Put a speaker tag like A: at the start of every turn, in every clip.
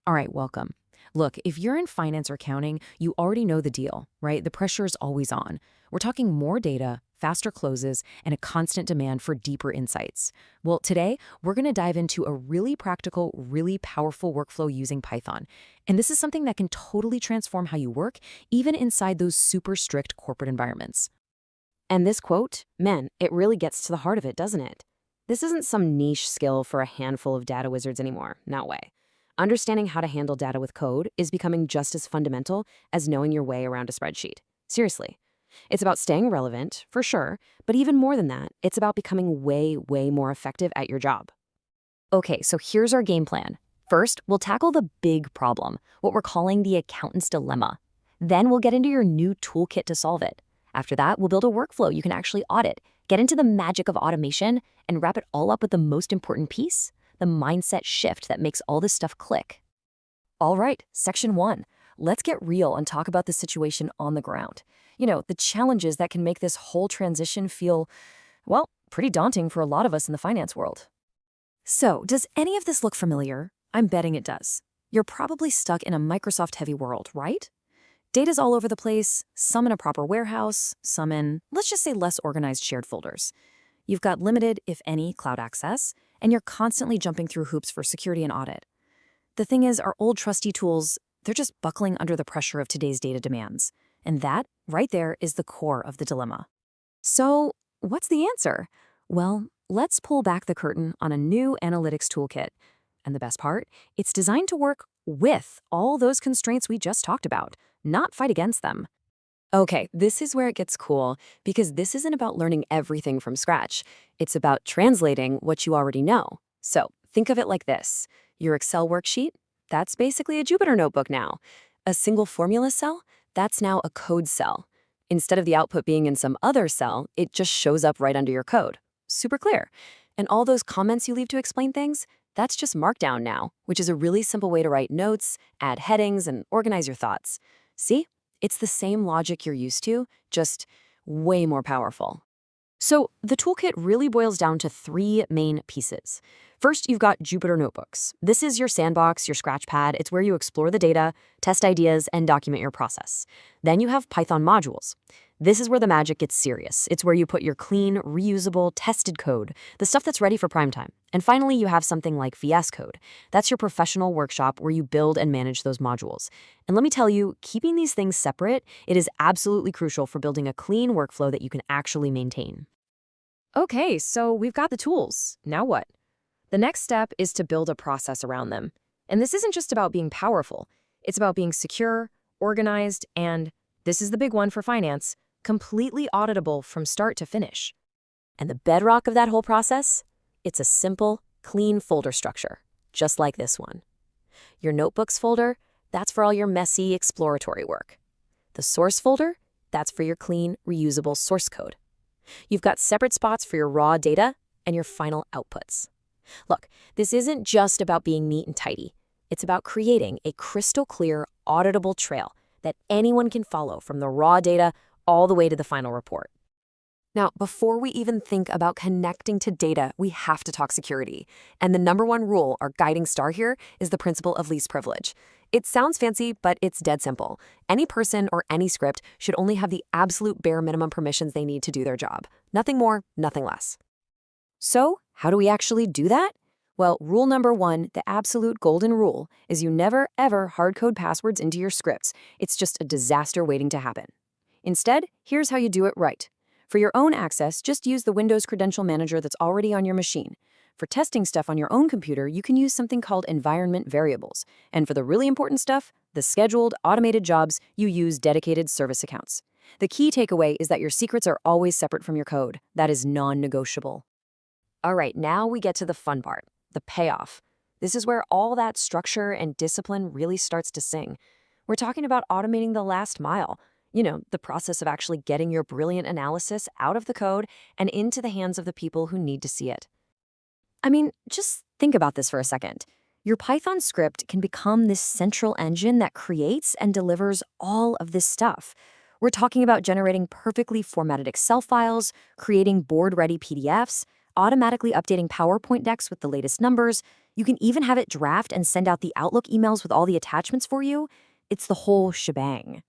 A: All right, welcome. Look, if you're in finance or accounting, you already know the deal, right? The pressure is always on. We're talking more data, faster closes, and a constant demand for deeper insights. Well, today, we're going to dive into a really practical, really powerful workflow using Python. And this is something that can totally transform how you work, even inside those super strict corporate environments.
B: And this quote, man, it really gets to the heart of it, doesn't it? This isn't some niche skill for a handful of data wizards anymore. No way. Understanding how to handle data with code is becoming just as fundamental as knowing your way around a spreadsheet. Seriously. It's about staying relevant, for sure, but even more than that, it's about becoming way, way more effective at your job.
A: Okay, so here's our game plan. First, we'll tackle the big problem, what we're calling the accountant's dilemma. Then we'll get into your new toolkit to solve it. After that, we'll build a workflow you can actually audit, get into the magic of automation, and wrap it all up with the most important piece, the mindset shift that makes all this stuff click. All right, section 1. Let's get real and talk about the situation on the ground. The challenges that can make this whole transition feel, well, pretty daunting for a lot of us in the finance world. So, does any of this look familiar? I'm betting it does. You're probably stuck in a Microsoft-heavy world, right? Data's all over the place, some in a proper warehouse, some in, let's just say, less organized shared folders. You've got limited, if any, cloud access, and you're constantly jumping through hoops for security and audit. The thing is, our old trusty tools, they're just buckling under the pressure of today's data demands. And that, right there, is the core of the dilemma. So, what's the answer? Well, let's pull back the curtain on a new analytics toolkit. And the best part, it's designed to work with all those constraints we just talked about, not fight against them. Okay, this is where it gets cool, because this isn't about learning everything from scratch. It's about translating what you already know. So, think of it like this. Your Excel worksheet, that's basically a Jupyter notebook now. A single formula cell, that's now a code cell. Instead of the output being in some other cell, it just shows up right under your code. Super clear. And all those comments you leave to explain things, that's just Markdown now, which is a really simple way to write notes, add headings, and organize your thoughts. See? It's the same logic you're used to, just way more powerful. So the toolkit really boils down to 3 main pieces. First, you've got Jupyter Notebooks. This is your sandbox, your scratch pad. It's where you explore the data, test ideas, and document your process. Then you have Python modules. This is where the magic gets serious. It's where you put your clean, reusable, tested code, the stuff that's ready for prime time. And finally, you have something like VS Code. That's your professional workshop where you build and manage those modules. And let me tell you, keeping these things separate, it is absolutely crucial for building a clean workflow that you can actually maintain. Okay, so we've got the tools. Now what? The next step is to build a process around them. And this isn't just about being powerful. It's about being secure, organized, and, this is the big one for finance, completely auditable from start to finish. And the bedrock of that whole process? It's a simple, clean folder structure, just like this one. Your notebooks folder, that's for all your messy, exploratory work. The source folder, that's for your clean, reusable source code. You've got separate spots for your raw data and your final outputs. Look, this isn't just about being neat and tidy. It's about creating a crystal clear, auditable trail that anyone can follow from the raw data all the way to the final report. Now, before we even think about connecting to data, we have to talk security. And the number one rule, our guiding star here, is the principle of least privilege. It sounds fancy, but it's dead simple. Any person or any script should only have the absolute bare minimum permissions they need to do their job. Nothing more, nothing less. So, how do we actually do that? Well, rule number 1, the absolute golden rule, is you never, ever hard-code passwords into your scripts. It's just a disaster waiting to happen. Instead, here's how you do it right. For your own access, just use the Windows Credential Manager that's already on your machine. For testing stuff on your own computer, you can use something called environment variables. And for the really important stuff, the scheduled, automated jobs, you use dedicated service accounts. The key takeaway is that your secrets are always separate from your code. That is non-negotiable. All right, now we get to the fun part, the payoff. This is where all that structure and discipline really starts to sing. We're talking about automating the last mile. The process of actually getting your brilliant analysis out of the code and into the hands of the people who need to see it. I mean, just think about this for a second. Your Python script can become this central engine that creates and delivers all of this stuff. We're talking about generating perfectly formatted Excel files, creating board-ready PDFs, automatically updating PowerPoint decks with the latest numbers. You can even have it draft and send out the Outlook emails with all the attachments for you. It's the whole shebang.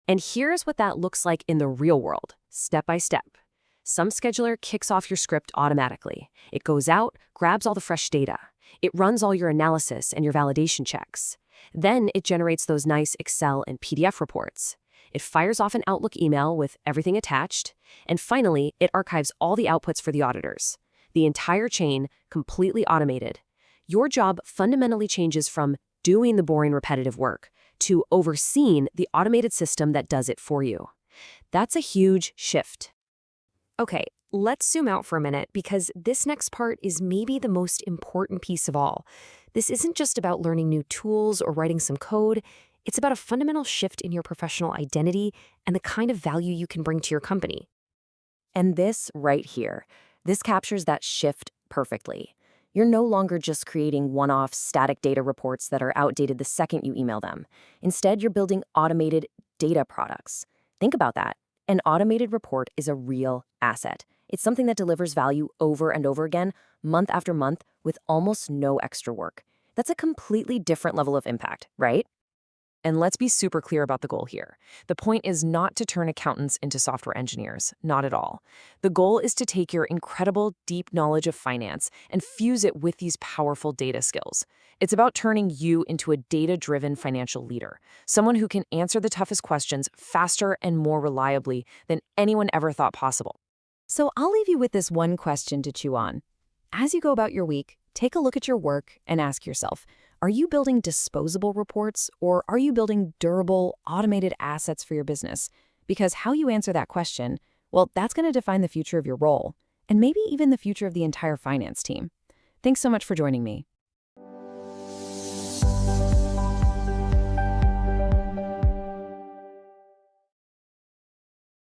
B: And here's what that looks like in the real world, step by step. Some scheduler kicks off your script automatically. It goes out, grabs all the fresh data. It runs all your analysis and your validation checks. Then it generates those nice Excel and PDF reports. It fires off an Outlook email with everything attached. And finally, it archives all the outputs for the auditors. The entire chain, completely automated. Your job fundamentally changes from doing the boring, repetitive work to overseeing the automated system that does it for you. That's a huge shift. Okay, let's zoom out for a minute because this next part is maybe the most important piece of all. This isn't just about learning new tools or writing some code. It's about a fundamental shift in your professional identity and the kind of value you can bring to your company.
A: And this right here, this captures that shift perfectly. You're no longer just creating one-off static data reports that are outdated the second you email them. Instead, you're building automated data products. Think about that. An automated report is a real asset. It's something that delivers value over and over again, month after month, with almost no extra work. That's a completely different level of impact, right?
B: And let's be super clear about the goal here. The point is not to turn accountants into software engineers, not at all. The goal is to take your incredible, deep knowledge of finance and fuse it with these powerful data skills. It's about turning you into a data-driven financial leader, someone who can answer the toughest questions faster and more reliably than anyone ever thought possible.
A: So I'll leave you with this one question to chew on. As you go about your week, take a look at your work and ask yourself, are you building disposable reports or are you building durable, automated assets for your business? Because how you answer that question, well, that's going to define the future of your role and maybe even the future of the entire finance team. Thanks so much for joining me.